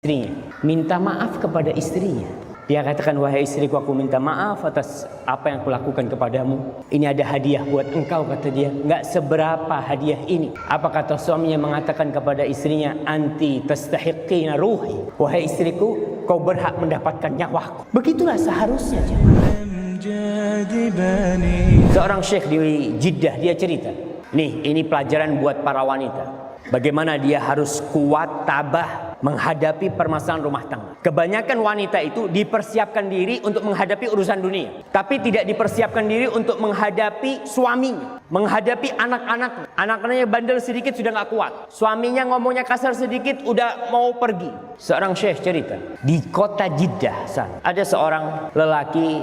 istrinya, minta maaf kepada istrinya. Dia katakan, wahai istriku, aku minta maaf atas apa yang kulakukan kepadamu. Ini ada hadiah buat engkau, kata dia. Nggak seberapa hadiah ini. Apa kata suaminya mengatakan kepada istrinya, anti tastahiqina ruhi. Wahai istriku, kau berhak mendapatkan nyawaku. Begitulah seharusnya. Seorang syekh di Jeddah, dia cerita, nih ini pelajaran buat para wanita. Bagaimana dia harus kuat, tabah menghadapi permasalahan rumah tangga. Kebanyakan wanita itu dipersiapkan diri untuk menghadapi urusan dunia, tapi tidak dipersiapkan diri untuk menghadapi suaminya, menghadapi anak-anaknya. Anak-anaknya bandel sedikit sudah gak kuat, suaminya ngomongnya kasar sedikit udah mau pergi. Seorang syekh cerita, di kota Jeddah sana ada seorang lelaki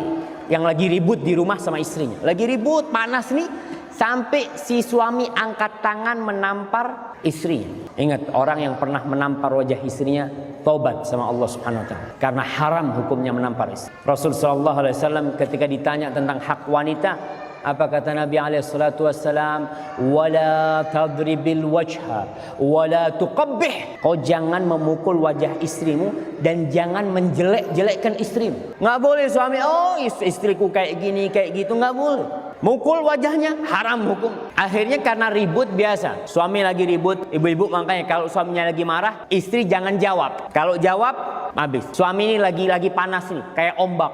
yang lagi ribut di rumah sama istrinya. Lagi ribut, panas nih, sampai si suami angkat tangan menampar istrinya. Ingat, orang yang pernah menampar wajah istrinya taubat sama Allah Subhanahu wa taala, karena haram hukumnya menampar istri. Rasul sallallahu alaihi wasallam ketika ditanya tentang hak wanita, apa kata Nabi alaihi salatu wassalam? Wala tadribil wajha wala tuqabbih. Kau jangan memukul wajah istrimu dan jangan menjelek-jelekkan istrimu. Nggak boleh suami, oh istriku kayak gini kayak gitu, nggak boleh. Mukul wajahnya haram hukum. Akhirnya karena ribut biasa, suami lagi ribut, ibu-ibu makanya kalau suaminya lagi marah, istri jangan jawab. Kalau jawab habis. Suami ini lagi panas nih, kayak ombak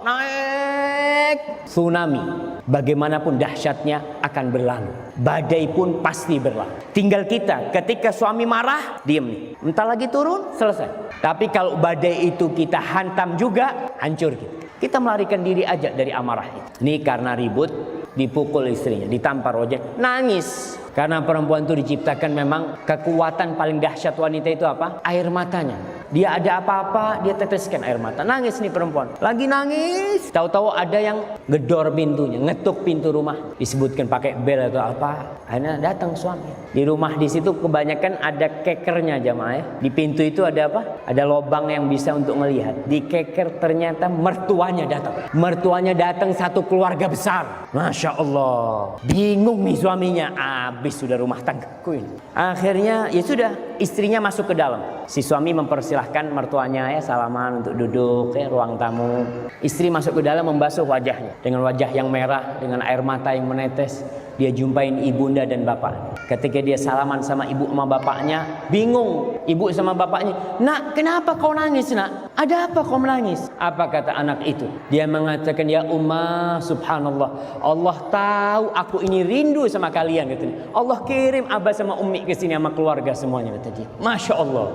naik, tsunami. Bagaimanapun dahsyatnya akan berlalu, badai pun pasti berlalu. Tinggal kita ketika suami marah, diem nih, entar lagi turun, selesai. Tapi kalau badai itu kita hantam juga, hancur kita. Kita melarikan diri aja dari amarah itu. Ini karena ribut, dipukul istrinya, ditampar wajah, nangis. Karena perempuan itu diciptakan memang kekuatan paling dahsyat wanita itu apa? Air matanya. Dia ada apa-apa, dia teteskan air mata. Nangis nih perempuan, lagi nangis. Tahu-tahu ada yang gedor pintunya, ngetuk pintu rumah. Disebutkan pakai bel atau apa. Akhirnya datang suami. Di rumah di situ kebanyakan ada kekernya jamaah ya. Di pintu itu ada apa? Ada lubang yang bisa untuk melihat. Di keker ternyata mertuanya datang. Mertuanya datang satu keluarga besar. Masya Allah. Bingung nih suaminya. Habis sudah rumah tanggaku ini. Akhirnya ya sudah, istrinya masuk ke dalam. Si suami mempersilahkan mertuanya ya salaman untuk duduk ya ruang tamu. Istri masuk ke dalam membasuh wajahnya dengan wajah yang merah, dengan air mata yang menetes. Dia jumpain ibunda dan bapak. Ketika dia salaman sama ibu sama bapaknya, bingung ibu sama bapaknya. Nak, kenapa kau nangis nak? Ada apa kau menangis? Apa kata anak itu? Dia mengatakan, ya Ummah, subhanallah, Allah tahu aku ini rindu sama kalian, katanya. Allah kirim abah sama umi ke sini sama keluarga semuanya, kata dia. Masya Allah.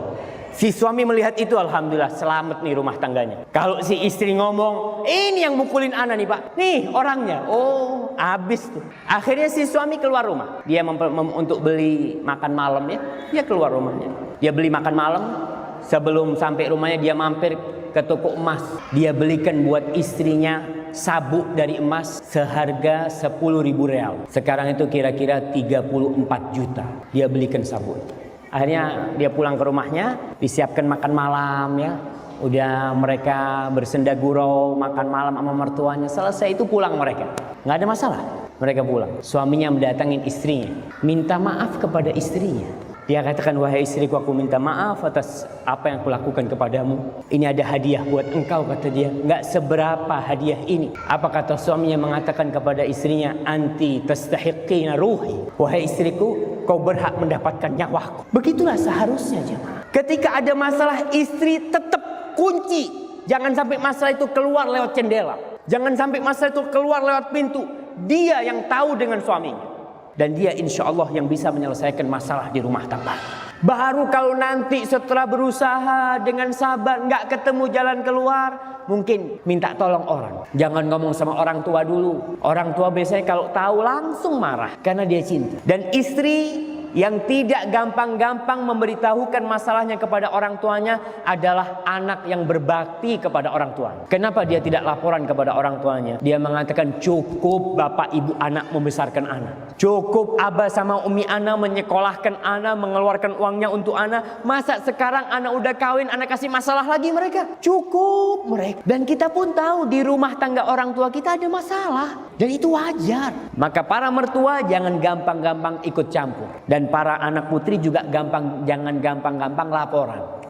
Si suami melihat itu, alhamdulillah selamat nih rumah tangganya. Kalau si istri ngomong, ini yang mukulin anak nih pak, nih orangnya, oh habis tuh. Akhirnya si suami keluar rumah. Dia untuk beli makan malam ya, dia keluar rumahnya. Dia beli makan malam. Sebelum sampai rumahnya dia mampir ke toko emas. Dia belikan buat istrinya sabuk dari emas seharga 10.000 real. Sekarang itu kira-kira 34 juta. Dia belikan sabuk. Akhirnya dia pulang ke rumahnya, disiapkan makan malam ya. Udah mereka bersenda gurau, makan malam sama mertuanya. Selesai itu pulang mereka. Nggak ada masalah. Mereka pulang. Suaminya mendatangin istrinya. Minta maaf kepada istrinya. Dia katakan, wahai istriku, aku minta maaf atas apa yang kulakukan kepadamu. Ini ada hadiah buat engkau, kata dia. Nggak seberapa hadiah ini. Apa kata suaminya mengatakan kepada istrinya, anti tastahiqina ruhi. Wahai istriku, kau berhak mendapatkan nyawaku. Begitulah seharusnya jemaah. Ketika ada masalah, istri tetap kunci. Jangan sampai masalah itu keluar lewat jendela. Jangan sampai masalah itu keluar lewat pintu. Dia yang tahu dengan suaminya. Dan dia insya Allah yang bisa menyelesaikan masalah di rumah tangga. Baru kalau nanti setelah berusaha dengan sabar nggak ketemu jalan keluar, mungkin minta tolong orang. Jangan ngomong sama orang tua dulu. Orang tua biasanya kalau tahu langsung marah karena dia cinta. Dan istri yang tidak gampang-gampang memberitahukan masalahnya kepada orang tuanya adalah anak yang berbakti kepada orang tuanya. Kenapa dia tidak laporan kepada orang tuanya? Dia mengatakan, cukup bapak ibu anak membesarkan anak. Cukup abah sama umi anak menyekolahkan anak, mengeluarkan uangnya untuk anak. Masa sekarang anak udah kawin, anak kasih masalah lagi mereka? Cukup mereka. Dan kita pun tahu di rumah tangga orang tua kita ada masalah. Dan itu wajar. Maka para mertua jangan gampang-gampang ikut campur. Dan para anak putri juga jangan gampang-gampang laporan.